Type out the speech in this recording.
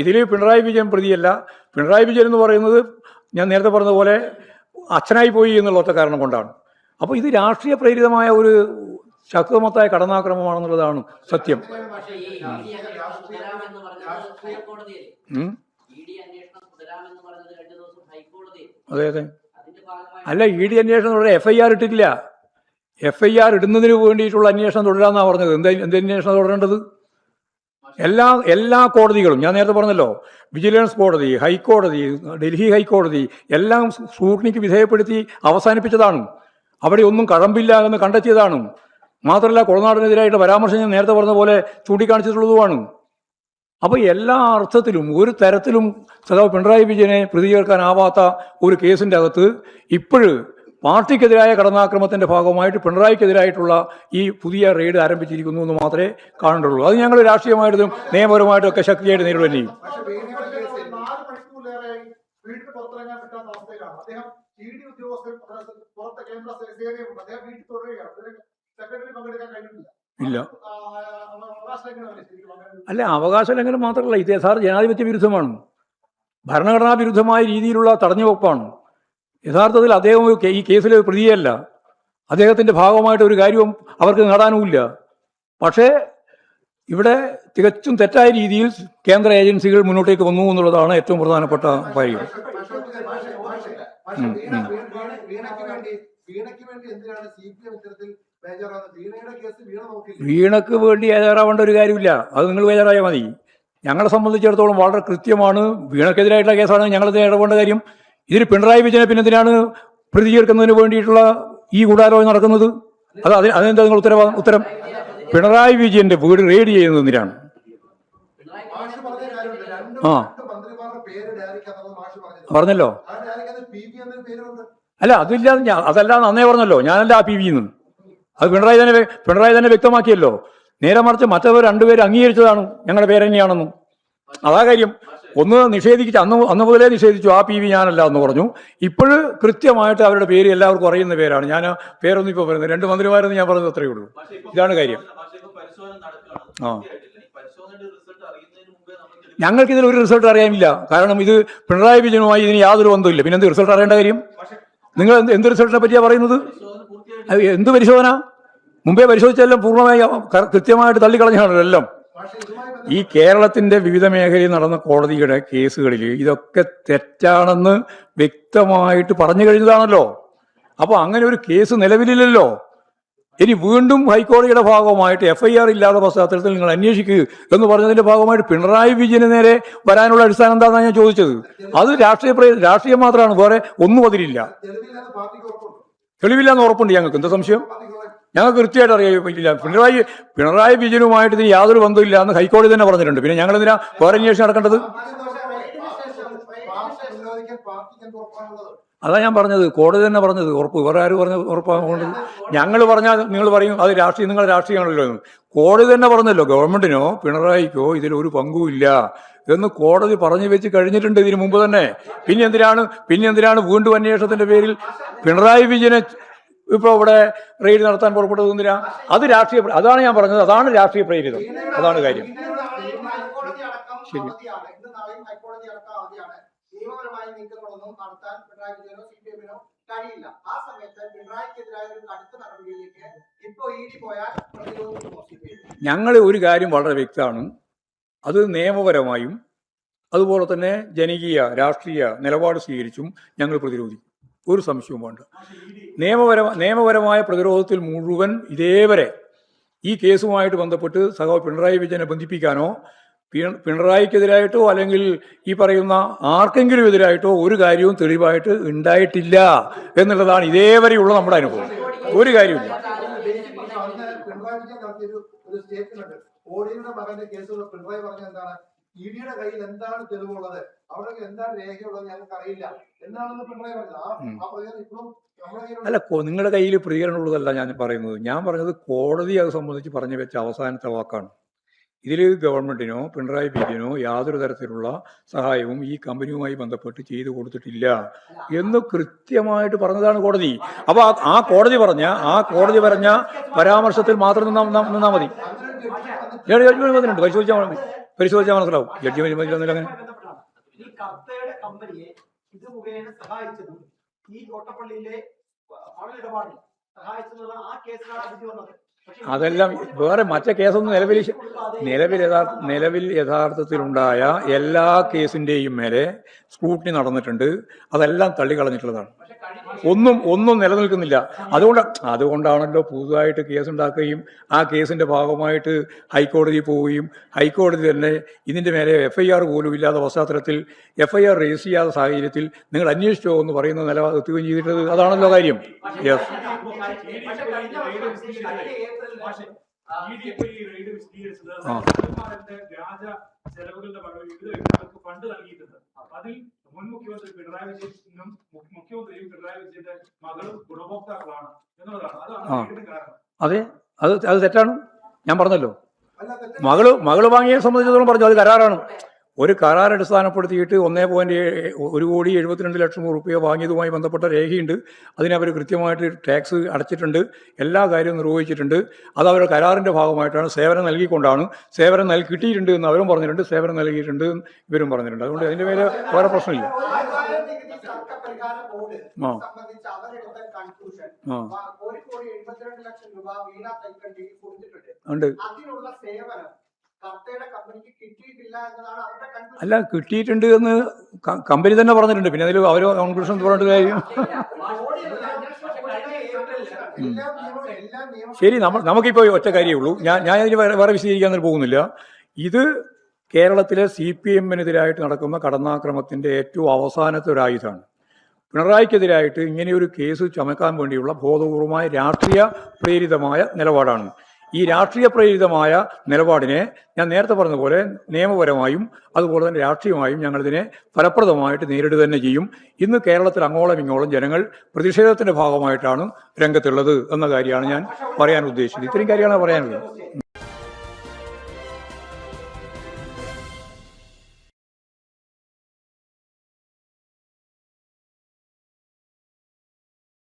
ഇതിൽ പിണറായി വിജയൻ പ്രതിയല്ല. പിണറായി വിജയൻ എന്ന് പറയുന്നത് ഞാൻ നേരത്തെ പറഞ്ഞതുപോലെ അച്ഛനായി പോയി എന്നുള്ള ഒറ്റ കാരണം കൊണ്ടാണ്. അപ്പോൾ ഇത് രാഷ്ട്രീയ പ്രേരിതമായ ഒരു ശക്തമത്തായ കടന്നാക്രമമാണെന്നുള്ളതാണ് സത്യം. അതെ അതെ. അല്ല, ED അന്വേഷണം തുടരാൻ FIR ഇട്ടിട്ടില്ല. FIR ഇടുന്നതിന് വേണ്ടിയിട്ടുള്ള അന്വേഷണം തുടരാമെന്നാണ് പറഞ്ഞത്. എന്ത് അന്വേഷണം തുടരേണ്ടത്? എല്ലാ കോടതികളും, ഞാൻ നേരത്തെ പറഞ്ഞല്ലോ, വിജിലൻസ് കോടതി, ഹൈക്കോടതി, ഡൽഹി ഹൈക്കോടതി എല്ലാം സ്ക്രൂട്ടിനിക്ക് വിധേയപ്പെടുത്തി അവസാനിപ്പിച്ചതാണ്. അവിടെ ഒന്നും കഴമ്പില്ല എന്ന് കണ്ടെത്തിയതാണ്. മാത്രമല്ല, കൊളനാടിനെതിരായിട്ട് പരാമർശം ഞാൻ നേരത്തെ പറഞ്ഞ പോലെ ചൂണ്ടിക്കാണിച്ചിട്ടുള്ളതുമാണ്. അപ്പോൾ എല്ലാ അർത്ഥത്തിലും ഒരു തരത്തിലും സഖാവ് പിണറായി വിജയനെ പ്രതികരിക്കാനാവാത്ത ഒരു കേസിൻ്റെ അകത്ത് ഇപ്പോഴു് പാർട്ടിക്കെതിരായ കടന്നാക്രമത്തിന്റെ ഭാഗമായിട്ട് പിണറായിക്കെതിരായിട്ടുള്ള ഈ പുതിയ റെയ്ഡ് ആരംഭിച്ചിരിക്കുന്നു എന്ന് മാത്രമേ കാണുന്നുള്ളൂ. അത് ഞങ്ങൾ രാഷ്ട്രീയമായിട്ടും നിയമപരമായിട്ടും ഒക്കെ ശക്തിയായിട്ട് നേരിടുകയും ചെയ്യും. ഇല്ല, അല്ല, അവകാശ ലംഘനം മാത്രമല്ല, ഇത് യഥാർത്ഥ ജനാധിപത്യ വിരുദ്ധമാണ്. ഭരണഘടനാ വിരുദ്ധമായ രീതിയിലുള്ള തടഞ്ഞുവെപ്പാണ്. യഥാർത്ഥത്തിൽ അദ്ദേഹം ഈ കേസിൽ പ്രതിയല്ല. അദ്ദേഹത്തിൻ്റെ ഭാഗമായിട്ട് ഒരു കാര്യവും അവർക്ക് നേടാനുമില്ല. പക്ഷേ ഇവിടെ തികച്ചും തെറ്റായ രീതിയിൽ കേന്ദ്ര ഏജൻസികൾ മുന്നോട്ടേക്ക് വന്നു എന്നുള്ളതാണ് ഏറ്റവും പ്രധാനപ്പെട്ട കാര്യം. വീണയ്ക്ക് വേണ്ടി ബേജാറാവേണ്ട ഒരു കാര്യമില്ല. അത് നിങ്ങൾ ബേജാറായാൽ മതി. ഞങ്ങളെ സംബന്ധിച്ചിടത്തോളം വളരെ കൃത്യമാണ്. വീണയ്ക്കെതിരായിട്ടുള്ള കേസാണ് ഞങ്ങളത് ഇടപെടേണ്ട കാര്യം. ഇതിന് പിണറായി വിജയനെ പിന്നെ എന്തിനാണ് പ്രതികരിക്കുന്നതിന് വേണ്ടിയിട്ടുള്ള ഈ ഗൂഢാലോചന നടക്കുന്നത്? അതെന്താ നിങ്ങൾ ഉത്തരം? പിണറായി വിജയന്റെ വീട് റെയ്ഡ് ചെയ്യുന്നത് എന്തിനാണ്? പറഞ്ഞല്ലോ. അല്ല, അതല്ലാന്ന് അന്നേ പറഞ്ഞല്ലോ. ഞാനല്ല ആ PV എന്ന്. അത് പിണറായി തന്നെ വ്യക്തമാക്കിയല്ലോ. നേരെ മറിച്ച് മറ്റവർ രണ്ടുപേരും അംഗീകരിച്ചതാണ് ഞങ്ങളുടെ പേര് തന്നെയാണെന്നും. അതാ കാര്യം. ഒന്ന് നിഷേധിച്ച് അന്ന് മുതലേ നിഷേധിച്ചു. ആ PV ഞാനല്ല എന്ന് പറഞ്ഞു. ഇപ്പോഴ് കൃത്യമായിട്ട് അവരുടെ പേര് എല്ലാവർക്കും അറിയുന്ന പേരാണ്. ഞാൻ പേരൊന്നും ഇപ്പോൾ പറയുന്നത് 2 മന്ത്രിമാരെന്ന് ഞാൻ പറഞ്ഞത് അത്രയേ ഉള്ളൂ. ഇതാണ് കാര്യം. ഞങ്ങൾക്കിതിൽ ഒരു റിസൾട്ട് അറിയാനില്ല. കാരണം ഇത് പിണറായി വിജയനുമായി ഇതിന് യാതൊരു ബന്ധമില്ല. പിന്നെ എന്ത് റിസൾട്ട് അറിയേണ്ട കാര്യം? നിങ്ങൾ എന്ത് റിസൾട്ടിനെ പറ്റിയാണ് പറയുന്നത്? എന്ത് പരിശോധന? മുമ്പേ പരിശോധിച്ചെല്ലാം പൂർണ്ണമായി കൃത്യമായിട്ട് തള്ളിക്കളഞ്ഞാണല്ലോ എല്ലാം. ഈ കേരളത്തിന്റെ വിവിധ മേഖലയിൽ നടന്ന കോടതിയുടെ കേസുകളിൽ ഇതൊക്കെ തെറ്റാണെന്ന് വ്യക്തമായിട്ട് പറഞ്ഞു കഴിഞ്ഞതാണല്ലോ. അപ്പോൾ അങ്ങനെ ഒരു കേസ് നിലവിലില്ലല്ലോ. ഇനി വീണ്ടും ഹൈക്കോടതിയുടെ ഭാഗമായിട്ട് FIR ഇല്ലാത്ത പശ്ചാത്തലത്തിൽ നിങ്ങൾ അന്വേഷിക്കുക എന്ന് പറഞ്ഞതിന്റെ ഭാഗമായിട്ട് പിണറായി വിജയന് നേരെ വരാനുള്ള അടിസ്ഥാനം എന്താണെന്നാണ് ഞാൻ ചോദിച്ചത്. അത് രാഷ്ട്രീയം മാത്രമാണ്, വേറെ ഒന്നും അതിലില്ല. തെളിവില്ലാന്ന് ഉറപ്പുണ്ട് ഞങ്ങൾക്ക്. എന്താ സംശയം? ഞങ്ങൾക്ക് കൃത്യമായിട്ട് അറിയാൻ പറ്റില്ല. പിണറായി വിജയനുമായിട്ട് ഇതിന് യാതൊരു ബന്ധമില്ല എന്ന് ഹൈക്കോടതി തന്നെ പറഞ്ഞിട്ടുണ്ട്. പിന്നെ ഞങ്ങൾ എന്തിനാ വേറെ അന്വേഷണം നടക്കേണ്ടത്? അതാ ഞാൻ പറഞ്ഞത്, കോടതി തന്നെ പറഞ്ഞത് ഉറപ്പ്. വേറെ ആര് പറഞ്ഞ ഉറപ്പാണ്? ഞങ്ങൾ പറഞ്ഞാൽ നിങ്ങൾ പറയും അത് നിങ്ങളുടെ രാഷ്ട്രീയമാണല്ലോ എന്ന്. കോടതി തന്നെ പറഞ്ഞല്ലോ ഗവൺമെന്റിനോ പിണറായിക്കോ ഇതിലൊരു പങ്കുമില്ല എന്ന് കോടതി പറഞ്ഞു വെച്ച് കഴിഞ്ഞിട്ടുണ്ട് ഇതിനു മുമ്പ് തന്നെ. പിന്നെ എന്തിനാണ് വീണ്ടും അന്വേഷണത്തിന്റെ പേരിൽ പിണറായി വിജയനെ ഇപ്പോൾ ഇവിടെ റെയ്ഡ് നടത്താൻ പുറപ്പെട്ടത് എന്തിനാ? അതാണ് ഞാൻ പറഞ്ഞത്. അതാണ് രാഷ്ട്രീയ പ്രേരിതം. അതാണ് കാര്യം. ശരി. ഞങ്ങൾ ഒരു കാര്യം വളരെ വ്യക്തമാണ്. അത് നിയമപരമായും അതുപോലെ തന്നെ ജനകീയ രാഷ്ട്രീയ നിലപാട് സ്വീകരിച്ചും ഞങ്ങൾ പ്രതിരോധിക്കും. ഒരു സംശയവും വേണ്ട. നിയമപരമായ പ്രതിരോധത്തിൽ മുഴുവൻ ഇതേവരെ ഈ കേസുമായിട്ട് ബന്ധപ്പെട്ട് സഖാവ് പിണറായി വിജയനെ ബന്ധിപ്പിക്കാനോ പിണറായിക്കെതിരായിട്ടോ അല്ലെങ്കിൽ ഈ പറയുന്ന ആർക്കെങ്കിലും എതിരായിട്ടോ ഒരു കാര്യവും തെളിവായിട്ട് ഉണ്ടായിട്ടില്ല എന്നുള്ളതാണ് ഇതേവരെയുള്ള നമ്മുടെ അനുഭവം. ഒരു കാര്യമില്ല. ഇഡിയുടെ കയ്യിൽ എന്താണ് തെളിവുള്ളത്, അവിടെ എന്താണ് രേഖയുള്ളത് ഞങ്ങൾക്ക് അറിയില്ല എന്നാണെന്ന് പിണറായി പറഞ്ഞത്. അല്ല, നിങ്ങളുടെ കയ്യിൽ പ്രതികരണമുള്ളതല്ല ഞാൻ പറയുന്നത്. ഞാൻ പറഞ്ഞത് കോടതി അത് സംബന്ധിച്ച് പറഞ്ഞു വെച്ച അവസാനത്തെ വാക്കാണ്. ഇതിൽ ഗവൺമെന്റിനോ പിണറായി വിജയനോ യാതൊരു തരത്തിലുള്ള സഹായവും ഈ കമ്പനിയുമായി ബന്ധപ്പെട്ട് ചെയ്തു കൊടുത്തിട്ടില്ല എന്ന് കൃത്യമായിട്ട് പറഞ്ഞതാണ് കോടതി. അപ്പൊ ആ കോടതി പറഞ്ഞ പരാമർശത്തിൽ മാത്രം നിന്നാ മതി. പരിശോധിച്ചാൽ പരിശോധിച്ചാൽ മനസ്സിലാവും. ജഡ്ജിമെന്റ് അങ്ങനെ ഈ കർത്തയുടെ കമ്പനിയെ ഇത് മുഖേന സഹായിച്ചതും ഈ കോട്ടപ്പള്ളിയിലെ പണമിടപാടിൽ സഹായിച്ചതുള്ള ആ കേസിലാണ് വിധി വന്നത്. അതെല്ലാം വേറെ മറ്റേ കേസൊന്നും നിലവിൽ യഥാർത്ഥത്തിലുണ്ടായ എല്ലാ കേസിന്റെയും മേലെ സ്ക്രൂട്ടിനി നടന്നിട്ടുണ്ട്. അതെല്ലാം തള്ളിക്കളഞ്ഞിട്ടുള്ളതാണ്. ഒന്നും നിലനിൽക്കുന്നില്ല. അതുകൊണ്ടാണല്ലോ പുതുതായിട്ട് കേസുണ്ടാക്കുകയും ആ കേസിന്റെ ഭാഗമായിട്ട് ഹൈക്കോടതി പോവുകയും ഹൈക്കോടതി തന്നെ ഇതിന്റെ മേലെ FIR പോലും ഇല്ലാത്ത പശ്ചാത്തലത്തിൽ FIR രജിസ്റ്റർ ചെയ്യാത്ത സാഹചര്യത്തിൽ നിങ്ങൾ അന്വേഷിച്ചോ എന്ന് പറയുന്ന നിലവാരത്തുകയും ചെയ്തിട്ടത്. അതാണല്ലോ കാര്യം. യെസ്, ചെലവുകളുടെ ഫണ്ട് നൽകിയിട്ടുണ്ട്. അതിൽ മുൻ മുഖ്യമന്ത്രി പിണറായി വിജയനും മുഖ്യമന്ത്രിയും പിണറായി വിജയന്റെ മകളും ഗുണഭോക്താക്കളാണ് എന്നുള്ളതാണ്. അതാണ് കാരണം. അതെ, അത് തെറ്റാണ്. ഞാൻ പറഞ്ഞല്ലോ, മകള് വാങ്ങിയെ സംബന്ധിച്ചിടത്തോളം പറഞ്ഞു അത് കരാറാണ്. ഒരു കരാർ അടിസ്ഥാനപ്പെടുത്തിയിട്ട് 1,72,72,00,000 റുപ്യ വാങ്ങിയതുമായി ബന്ധപ്പെട്ട രേഖയുണ്ട്. അതിനവർ കൃത്യമായിട്ട് ടാക്സ് അടച്ചിട്ടുണ്ട്, എല്ലാ കാര്യവും നിർവഹിച്ചിട്ടുണ്ട്. അത് അവരുടെ കരാറിന്റെ ഭാഗമായിട്ടാണ്, സേവനം നൽകിക്കൊണ്ടാണ്. സേവനം കിട്ടിയിട്ടുണ്ട് എന്ന് അവരും പറഞ്ഞിട്ടുണ്ട്, സേവനം നൽകിയിട്ടുണ്ട് ഇവരും പറഞ്ഞിട്ടുണ്ട്. അതുകൊണ്ട് അതിന്റെ മേലെ വേറെ പ്രശ്നമില്ല. ഉണ്ട്. അല്ല, കിട്ടിയിട്ടുണ്ട് എന്ന് കമ്പനി തന്നെ പറഞ്ഞിട്ടുണ്ട്. പിന്നെ അതിൽ അവർ കൺക്ലൂഷൻ പറഞ്ഞിട്ട് കാര്യം. ശരി, നമുക്കിപ്പോൾ ഒറ്റ കാര്യമേ ഉള്ളൂ. ഞാൻ ഇതിന് വേറെ വിശദീകരിക്കാൻ പോകുന്നില്ല. ഇത് കേരളത്തിലെ CPM-നെതിരായിട്ട് നടക്കുന്ന കടന്നാക്രമത്തിന്റെ ഏറ്റവും അവസാനത്തെ ഒരു ആയുധമാണ്. പിണറായിക്കെതിരായിട്ട് ഇങ്ങനെയൊരു കേസ് ചുമക്കാൻ വേണ്ടിയുള്ള ബോധപൂർവമായ രാഷ്ട്രീയ പ്രേരിതമായ നിലപാടാണ്. ഈ രാഷ്ട്രീയ പ്രേരിതമായ നിലപാടിനെ ഞാൻ നേരത്തെ പറഞ്ഞതുപോലെ നിയമപരമായും അതുപോലെ തന്നെ രാഷ്ട്രീയമായും ഞങ്ങളിതിനെ ഫലപ്രദമായിട്ട് നേരിടുക തന്നെ ചെയ്യും. ഇന്ന് കേരളത്തിൽ അങ്ങോളം ഇങ്ങോളം ജനങ്ങൾ പ്രതിഷേധത്തിന്റെ ഭാഗമായിട്ടാണ് രംഗത്തുള്ളത് എന്ന കാര്യമാണ് ഞാൻ പറയാൻ ഉദ്ദേശിച്ചത്. ഇത്രയും കാര്യമാണ് പറയാനുള്ളത്.